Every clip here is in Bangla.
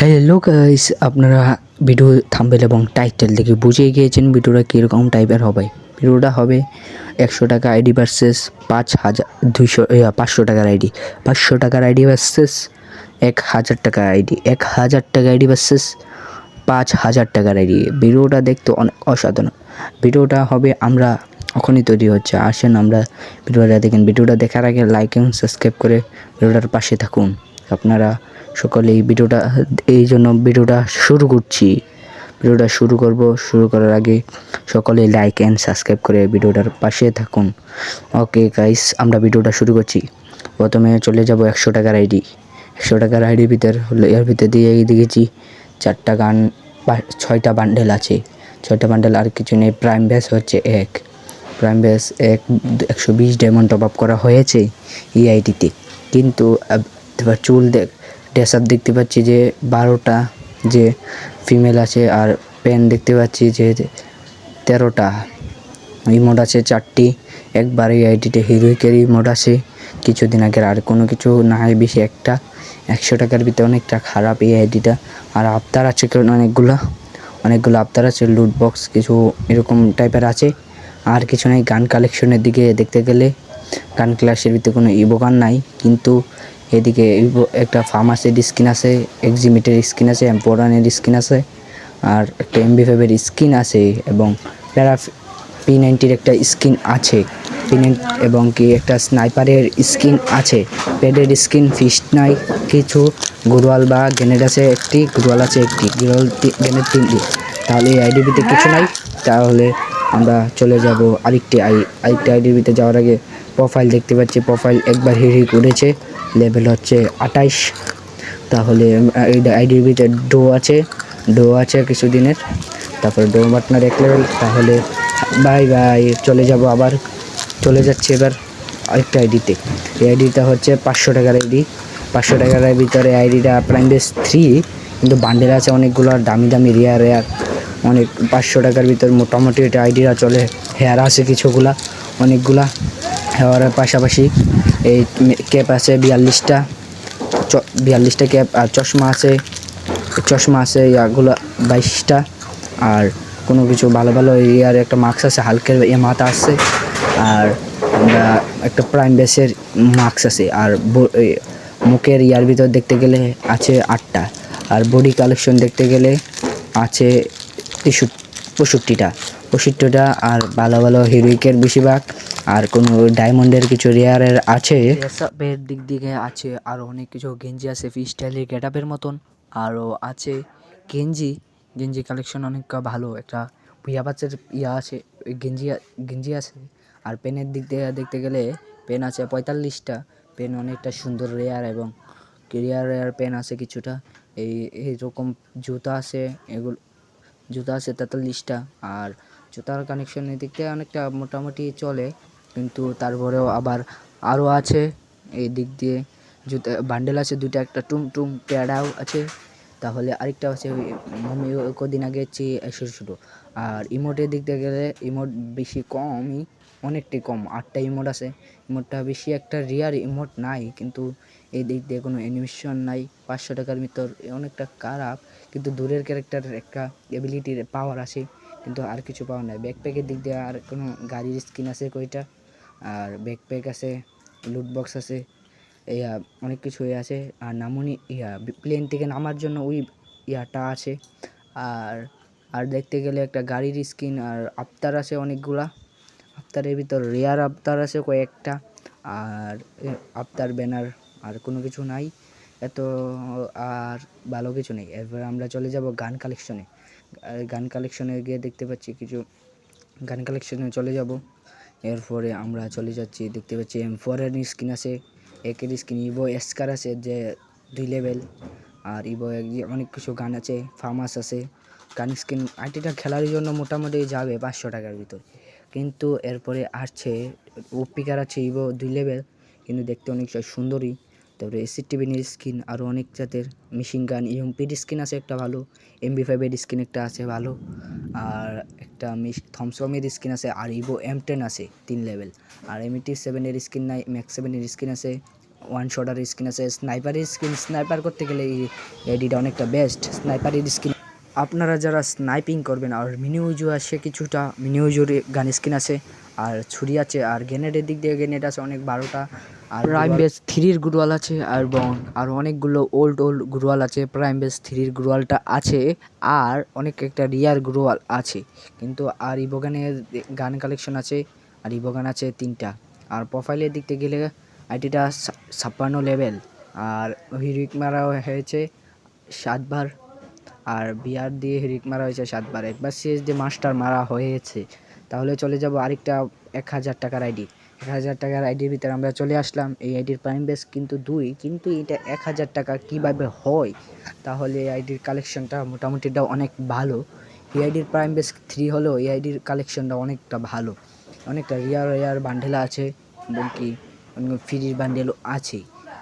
হ্যালো গাইস, আপনারা ভিডিও থাম্বনেল এবং টাইটেল দেখে বুঝে গিয়েছেন ভিডিওটা কীরকম টাইপের হবে। ভিডিওটা হবে 100 টাকা আইডি ভার্সেস 500 টাকার আইডি, 500 টাকার আইডি ভার্সেস 1000 টাকার আইডি, 1000 টাকা আইডি ভার্সেস 5000 টাকার আইডি। ভিডিওটা দেখতে অনেক অসাধারণ। ভিডিওটা হবে আমরা এখনই তৈরি হচ্ছে, আসেন আমরা ভিডিওটা দেখেন। ভিডিওটা দেখার আগে লাইক এবং সাবস্ক্রাইব করে ভিডিওটার পাশে থাকুন। আপনারা সকলে এই জন্য ভিডিওটা শুরু করছি। ভিডিওটা শুরু করার আগে সকলে লাইক অ্যান্ড সাবস্ক্রাইব করে ভিডিওটার পাশে থাকুন। ওকে গাইস, আমরা ভিডিওটা শুরু করছি। প্রথমে চলে যাব 100 টাকার আইডি। 100 টাকার আইডির ভিতর হলো, এর ভিতর দিয়ে দেখেছি 4টা গান, 6টা বান্ডেল আছে। 6টা বান্ডেল আর কিছু নেই। প্রাইম বেস হচ্ছে prime base 120 diamond top up করা হয়েছে এই আইডিতে। কিন্তু চুল ড্রেস আপ দেখতে পাচ্ছি যে 12টা যে ফিমেল আছে, আর পেন দেখতে পাচ্ছি যে 13টা। ইমোট আছে 4টি। একবার এই আইডিতে হিরোইকের ইমোট আছে কিছুদিন আগের, আর কোনো কিছু না হয় বেশি একটা। 100 টাকার ভিতরে অনেকটা খারাপ এই আইডিটা। আর আফতার আছে অনেকগুলো আফতার আছে, লুট বক্স কিছু এরকম টাইপের আছে। আর কিছু নাই। গান কালেকশনের দিকে দেখতে গেলে গান ক্লাসের ভিতরে কোনো ইভো গান নাই, কিন্তু এদিকে একটা ফার্মাসির স্কিন আছে, এক্সিমিটের স্কিন আছে, এম্পোরানের স্কিন আছে, আর একটা MB5-এর স্কিন আছে, এবং প্যারা P90-র একটা স্কিন আছে, এবং কি একটা স্নাইপারের স্কিন আছে। প্যাডের স্কিন ফিস্ট নাই কিছু। গুরওয়াল বা গ্রেনেড আছে একটি, গুরওয়াল আছে একটি, গ্রেনেড 3টি। তাহলে এই আইডির ভিতরে কিছু নাই। তাহলে আমরা চলে যাব আরেকটি আইডির ভিতরে যাওয়ার আগে প্রোফাইল দেখতে পাচ্ছি। প্রোফাইল একবার হিড়ি করেছে, লেভেল হচ্ছে 28। তাহলে এই আইডির ভিতরে ডো আছে কিছুদিনের, তারপরে ডো পার্টনার 1 লেভেল। তাহলে বাই আবার চলে যাচ্ছে এবার আরেকটা আইডিতে। এই আইডিটা হচ্ছে 500 টাকার আইডি। 500 টাকার ভিতরে আইডিটা প্রাইম বেস 3, কিন্তু বান্ডেল আছে অনেকগুলো, দামি রেয়ার অনেক। 500 টাকার ভিতর মোটামুটি এটা আইডিটা চলে। হেয়ার আছে অনেকগুলা হেয়ারের পাশাপাশি এই ক্যাপ আছে 42টা ক্যাপ, আর চশমা আছে ইয়াগুলো 22টা। আর কোনো কিছু ভালো ইয়ার একটা মাস্ক আছে, হালকের মাথা আছে। আর আমরা একটা প্রাইম বেসের মাস্ক আছে। আর মুখের ইয়ার ভিতর দেখতে গেলে আছে 8টা। আর বডি কালেকশন দেখতে গেলে আছে 65টা। আর ভালো হিরোইকের বেশিরভাগ, আর কোনো ডায়মন্ডের কিছু রেয়ারের আছে। এর দিক দিকে আছে আরও অনেক কিছু। গেঞ্জি আছে ফ্রি স্টাইলের গেটআপের মতন। আরও আছে গেঞ্জি কালেকশন অনেক ভালো। একটা ভুইয়া বাচ্চার আছে, গেঞ্জি আছে। আর পেনের দিক দিয়ে দেখতে গেলে পেন আছে 45টা। পেন অনেকটা সুন্দর রেয়ার, এবং রেয়ার পেন আছে কিছুটা। এইরকম জুতা আছে 43টা। আর জুতার কানেকশনের দিক থেকে অনেকটা মোটামুটি চলে, কিন্তু তারপরেও আবার আরও আছে এই দিক দিয়ে। জুতা বান্ডেল আছে 2টা, একটা টুম প্যাডাও আছে। তাহলে আরেকটা আছে আমি কদিন আগে ছোটো। আর ইমোটের দিক দিয়ে গেলে ইমোট বেশি কমই, অনেকটাই কম। 8টা ইমোট আছে। ইমোটটা বেশি একটা রিয়ার ইমোট নাই, কিন্তু এই দিক দিয়ে কোনো অ্যানিমেশন নাই। 500 টাকার ভিতর অনেকটা খারাপ, কিন্তু দূরের ক্যারেক্টারের একটা এবিলিটির পাওয়ার আছে, কিন্তু আর কিছু পাওয়ার নাই। ব্যাকপ্যাকের দিক দিয়ে আর কোনো গাড়ির স্কিন আছে কয়টা, আর ব্যাকপ্যাক আছে, লুট বক্স আছে, অনেক কিছু আছে। আর নামুনি প্লেন থেকে নামার জন্য ওই ইয়াটা আছে। আর দেখতে গেলে একটা গাড়ির স্কিন, আর আফতার আছে অনেকগুলা। আফতারের ভিতর রেয়ার আফতার আছে কয়েকটা, আর আফতার ব্যানার। আর কোনো কিছু নাই এত, আর ভালো কিছু নেই। এরপর আমরা চলে যাব গান কালেকশনে গিয়ে দেখতে পাচ্ছি কিছু। গান কালেকশনে চলে যাব। এরপরে আমরা চলে যাচ্ছি, দেখতে পাচ্ছি M4-এর স্কিন আছে, একের স্কিন, ইভো এসকার আছে যে 2 লেভেল। আর ইভো অনেক কিছু গান আছে, ফার্মাস আছে। গান স্কিন আইটিটা খেলার জন্য মোটামুটি যাবে 500 টাকার ভিতর, কিন্তু এরপরে আসছে ওপিকার আছে ইভো 2 লেভেল, কিন্তু দেখতে অনেক সুন্দরী। তারপরে SCTV-র স্কিন, আরও অনেক জাতের মেশিন গান, ইউএমপির স্কিন আছে একটা ভালো, MB5-এর স্কিন একটা আছে ভালো, আর একটা থমসমের স্কিন আছে, আর ইভো M10 আছে 3 লেভেল। আর MT7-এর স্কিন নাই, ম্যাক্স 7-এর স্কিন আছে ওয়ান শটার স্কিন আছে, স্নাইপারের স্কিন, স্নাইপার করতে গেলে এই আইডিটা অনেকটা বেস্ট। স্নাইপারের স্কিন আপনারা যারা স্নাইপিং করবেন, আর মিনিউজু আছে কিছুটা, মিনিউজুর গান স্কিন আছে, আর ছুরি আছে, আর গ্রেনেডের দিক দিয়ে গ্রেনেড আছে অনেক 12টা, আর প্রাইম বেস 3-র গ্রুয়াল আছে, এবং আর অনেকগুলো ওল্ড গ্রুয়াল আছে। প্রাইম বেস 3-র গ্রুয়ালটা আছে, আর অনেক একটা রিয়ার গ্রুয়াল আছে কিন্তু। আর ইবোগানের গান কালেকশন আছে, আর ইবোগান আছে 3টা। আর প্রোফাইলের দিক থেকে গেলে আইডিটা 56 লেভেল, আর হিরিক মারা হয়েছে 7 বার, আর বিআর দিয়ে হিরিক মারা হয়েছে 7 বার। একবার সিএস দিয়ে মাস্টার মারা হয়েছে। তাহলে চলে যাব আরেকটা 1000 টাকার আইডি। 1000 টাকার আইডির ভিতরে আমরা চলে আসলাম। এই আইডির প্রাইম বেস কিন্তু 2, কিন্তু এটা 1000 টাকা কীভাবে হয়? তাহলে এই আইডির কালেকশনটা মোটামুটিটা অনেক ভালো। এই আইডির প্রাইম বেস 3 হলেও এই আইডির কালেকশনটা অনেকটা ভালো, অনেকটা রেয়ার বান্ডেল আছে, এমনকি ফ্রির বান্ডেলও আছে।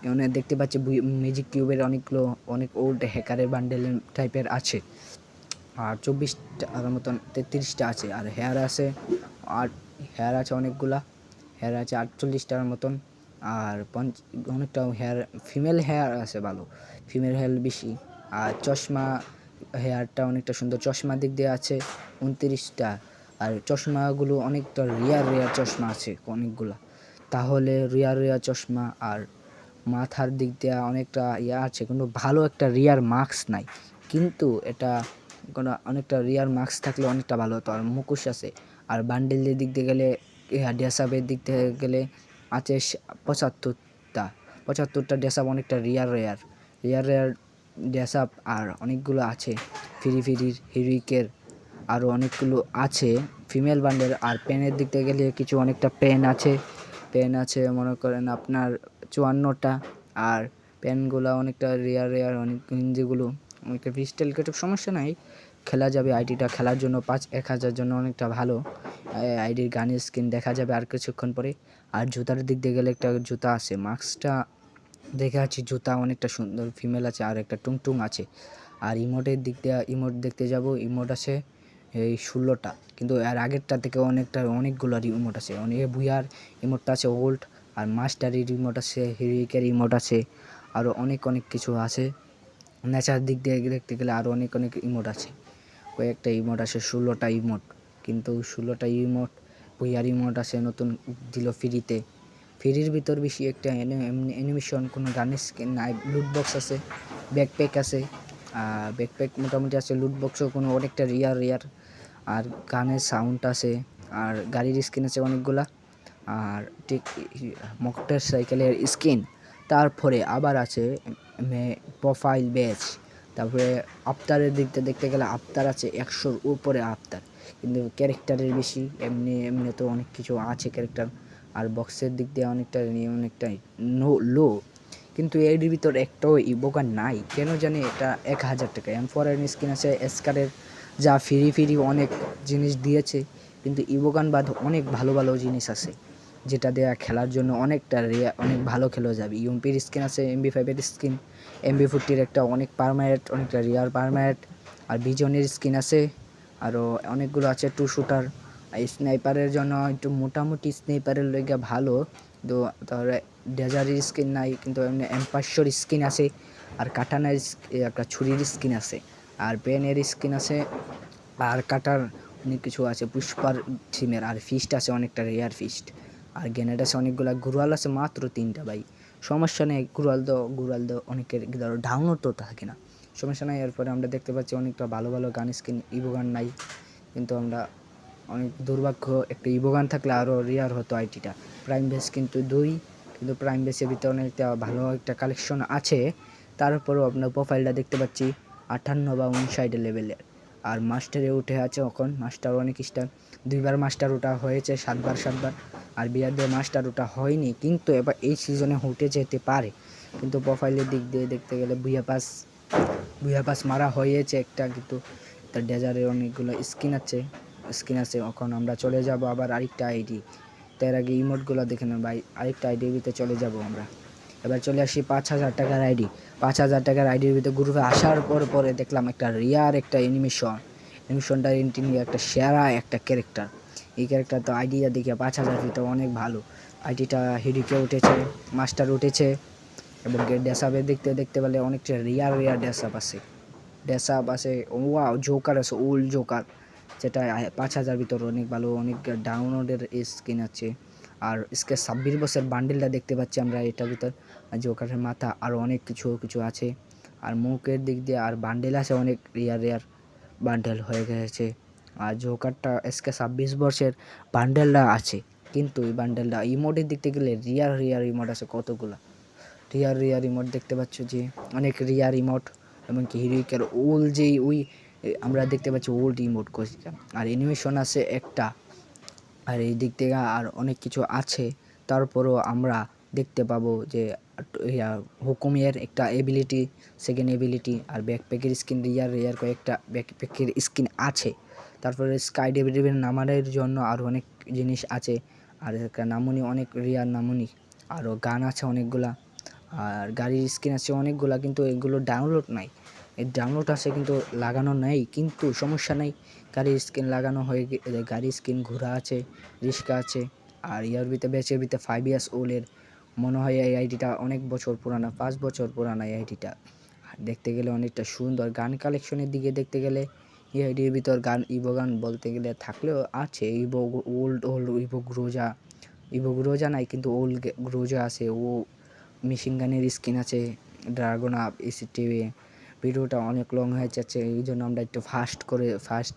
এখানে দেখতে পাচ্ছি ম্যাজিক কিউবের অনেক ওল্ড হ্যাকারের বান্ডেল টাইপের আছে, আর 24টার মতন 33টা আছে। আর হেয়ার আছে, আর হেয়ার আছে অনেকগুলা, হেয়ার আছে 48টার মতন, আর অনেকটা হেয়ার ফিমেল হেয়ার আছে ভালো, ফিমেল হেয়ার বেশি। আর চশমা হেয়ারটা অনেকটা সুন্দর, চশমার দিক দিয়ে আছে 29টা। আর চশমাগুলো অনেকটা রেয়ার চশমা আছে অনেকগুলা। তাহলে রিয়ার চশমা, আর মাথার দিক দিয়ে অনেকটা আছে, কিন্তু ভালো একটা রিয়ার মাস্ক নাই। কিন্তু এটা কোনো অনেকটা রিয়ার মাস্ক থাকলে অনেকটা ভালো হতো। আর মুখোশ আছে। আর বান্ডেলের দিক দিয়ে গেলে, ড্রেসআপের দিক থেকে গেলে আছে 75টা ড্রেসআপ, অনেকটা রিয়ার ড্রেসআপ। আর অনেকগুলো আছে ফ্রির হিরুইকের, আরও অনেকগুলো আছে ফিমেল বান্ডেল। আর পেনের দিক থেকে গেলে কিছু অনেকটা পেন আছে মনে করেন আপনার 54টা। আর পেনগুলো অনেকটা রেয়ার অনেক, যেগুলো অনেকটা পিস্টেল কেটে সমস্যা নাই, খেলা যাবে। আইডিটা খেলার জন্য 1000 জন্য অনেকটা ভালো। আইডির গানের স্কিন দেখা যাবে আর কিছুক্ষণ পরে। আর জুতার দিক দিয়ে গেলে একটা জুতা আছে, মাস্কটা দেখে আছি, জুতা অনেকটা সুন্দর ফিমেল আছে, আর একটা টুংটুং আছে। আর ইমোটের দিক দিয়ে ইমোট দেখতে যাব, ইমোট আছে এই 16টা, কিন্তু এর আগেরটা থেকে অনেকগুলো ইমোট আছে। অনেক ভুইয়ার ইমোটটা আছে ওল্ড, আর মাস্টারের ইমোট আছে, হিরিকের ইমোট আছে, আরও অনেক কিছু আছে। নেচার দিক দিয়ে দেখতে গেলে আরও অনেক ইমোট আছে, কয়েকটা ইমোট আছে, 16টা ইমোট। কিন্তু 16টা ইমোট ভুইয়ার ইমোট আছে নতুন দিল ফ্রির ভিতর বেশি একটা অ্যানিমেশন কোনো গানের স্কিন নাই। লুটবক্স আছে, ব্যাকপ্যাক আছে, ব্যাকপ্যাক মোটামুটি আছে, লুটবক্সও কোনো অনেকটা রিয়ার। আর গানের সাউন্ড আছে, আর গাড়ির স্কিন আছে অনেকগুলা, আর ঠিক মোটর সাইকেলের স্কিন। তারপরে আবার আছে প্রোফাইল ব্যাচ। তারপরে আফতারের দিকটা দেখতে গেলে আফতার আছে 100-র উপরে আফতার, কিন্তু ক্যারেক্টারের বেশি। এমনি তো অনেক কিছু আছে ক্যারেক্টার। আর বক্সের দিক দিয়ে অনেকটাই লো, কিন্তু এর ভিতর একটাও ইবোগান নাই কেন জানি। এটা 1000 টাকা। M4 এর স্কিন আছে, এসকারের, যা ফ্রি অনেক জিনিস দিয়েছে, কিন্তু ইবোগান বাদ অনেক ভালো জিনিস আছে, যেটা দেয়া খেলার জন্য অনেকটা অনেক ভালো খেলা যাবে। ইউএমপির স্কিন আছে, MB5 এর স্কিন, MB40-র একটা অনেক পারমানেন্ট, অনেকটা রিয়ার পারমানেন্ট। আর বিজনের স্কিন আছে, আরও অনেকগুলো আছে 2 শুটার। স্নাইপারের জন্য একটু মোটামুটি স্নাইপারের লইগা ভালো, তো তাহলে ডেজারের স্কিন নাই, কিন্তু এমনি M500-র স্কিন আছে। আর কাটানার একটা ছুরির স্কিন আছে, আর পেনের স্কিন আছে, আর কাটার অনেক কিছু আছে, পুষ্পার থিমের। আর ফিস্ট আছে অনেকটা রেয়ার ফিস্ট। আর গ্রেনেড আছে অনেকগুলো, গুরুয়াল আছে মাত্র 3টা ভাই। সমস্যা নেই, গুরুয়াল দো অনেকের ধরো ডাউনলোড তো থাকে না, সমস্যা নাই। এরপরে আমরা দেখতে পাচ্ছি অনেকটা ভালো গান স্কিন, ইবোগান নাই, কিন্তু আমরা অনেক দুর্ভাগ্য। একটা ইবোগান থাকলে আরও রেয়ার হতো আইটিটা। প্রাইম বেস কিন্তু 2, কিন্তু প্রাইম বেসের ভিতরে অনেকটা ভালো একটা কালেকশন আছে। তারপরেও আপনার প্রোফাইলটা দেখতে পাচ্ছি 58 বা 59 লেভেলের। আর মাস্টারে উঠে আছে এখন, মাস্টার অনেক স্টার, 2বার মাস্টার ওঠা হয়েছে, 7বার। আর বিয়ার দিয়ে মাস্টার ওঠা হয়নি, কিন্তু এবার এই সিজনে উঠে যেতে পারে। কিন্তু প্রোফাইলের দিক দিয়ে দেখতে গেলে ভুইয়া পাস মারা হয়েছে একটা, কিন্তু তার ডেজারের অনেকগুলো স্কিন আছে। এখন আমরা চলে যাব আবার আরেকটা আইডি। তার আগে ইমোটগুলো দেখে নেব ভাই, আরেকটা আইডির ভিতরে চলে যাব আমরা। এবার চলে আসি 5000 টাকার আইডি। 5000 টাকার আইডির ভিতরে গ্রুপে আসার পরে দেখলাম একটা রিয়ার একটা অ্যানিমেশনটা নিয়ে একটা সেরা একটা ক্যারেক্টার। এই ক্যারেক্টার তো আইডিয়া দেখে 5000 ভিতরে অনেক ভালো। আইডিটা হিডিকে উঠেছে, মাস্টার উঠেছে এবং ড্যাসাপে দেখতে পেলে অনেকটা রিয়ার ড্যাসাপ আছে। ড্যাসাপ আছে, ওয়াও জোকার আছে, ওল্ড জোকার, যেটা 5,000 ভিতর অনেক ভালো, অনেক ডাউনলোডের স্কিন আছে। আর স্কে 26 বছর বান্ডেলটা দেখতে পাচ্ছি আমরা এটার ভিতর, জোকারের মাথা, আরও অনেক কিছু আছে। আর মুখের দিক দিয়ে আর বান্ডেল আছে, অনেক রিয়ার বান্ডেল হয়ে গেছে। আর জোকারটা এসকে 26 বর্ষের বান্ডেলটা আছে, কিন্তু এই বান্ডেলটা ইমোটের দিক থেকে গেলে রিয়ার ইমোট আছে কতগুলা। রিয়ার ইমোট দেখতে পাচ্ছ যে অনেক রিয়ার ইমোট, এমনকি হিরোইকের ওল্ড যেই ওই আমরা দেখতে পাচ্ছি ওল্ড ইমোট কোচিকা। আর অ্যানিমেশন আছে একটা, আর এই দিক থেকে আর অনেক কিছু আছে। তারপরও আমরা দেখতে পাবো যে হুকুমের একটা এবিলিটি, সেকেন্ড এবিলিটি, আর ব্যাকপ্যাকের স্কিন রিয়ার কয়েকটা ব্যাকপ্যাকের স্কিন আছে। তারপরে স্কাই ডেভিডের নামারের জন্য আরও অনেক জিনিস আছে। আর একটা নামুনি, অনেক রিয়ার নামুনি, আরও গান আছে অনেকগুলা, আর গাড়ির স্কিন আছে অনেকগুলা, কিন্তু এগুলো ডাউনলোড নাই। এর ডাউনলোড আছে কিন্তু লাগানো নেই, কিন্তু সমস্যা নেই, গাড়ির স্কিন লাগানো হয়ে গাড়ির স্কিন ঘোরা আছে, রিস্কা আছে। আর ইয়ার ভিতরে ব্যাচের ভিতরে 5 ইয়ার্স ওল্ডের মনে হয় এই আইডিটা অনেক বছর পুরানা, 5 বছর পুরানা এই আইডিটা। দেখতে গেলে অনেকটা সুন্দর। গান কালেকশনের দিকে দেখতে গেলে এই আইডির ভিতর গান ইভো গান বলতে গেলে থাকলেও আছে, ইভো ওল্ড ইভো গ্রোজা নাই, কিন্তু ওল্ড গ্রোজা আছে। ও মেশিন গানের স্কিন আছে, ড্রাগন আপ এসি টিভি। ভিডিওটা অনেক লং হয়ে যাচ্ছে, এই জন্য আমরা একটু ফাস্ট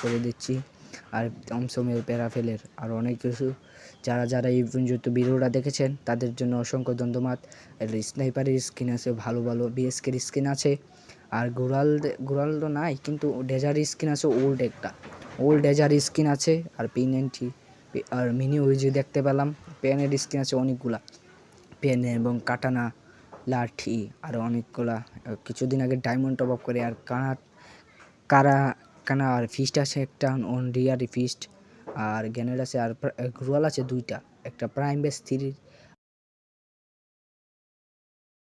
করে দিচ্ছি। আর থমসমের প্যারাফেলের আর অনেক কিছু, যারা এই পর্যন্ত ভিডিওটা দেখেছেন তাদের জন্য অসংখ্য ধন্যবাদ। স্নাইপারের স্কিন আছে, ভালো বিএসকের স্কিন আছে। আর গুরালদো নাই, কিন্তু ডেজার স্কিন আছে, ওল্ড ডেজার স্কিন আছে। আর P90 আর মিনি উইজি দেখতে পেলাম। পেনের স্কিন আছে অনেকগুলা, পেন এবং কাটানা, লাঠি, আরও অনেকগুলা। কিছুদিন আগে ডায়মন্ড টপ আপ করে। আর কানা আর ফিস্ট আছে একটা, রিয়ারি ফিস্ট, আর গ্যানেড আছে, আর গ্রুয়াল আছে 2টা, একটা প্রাইম বেস 3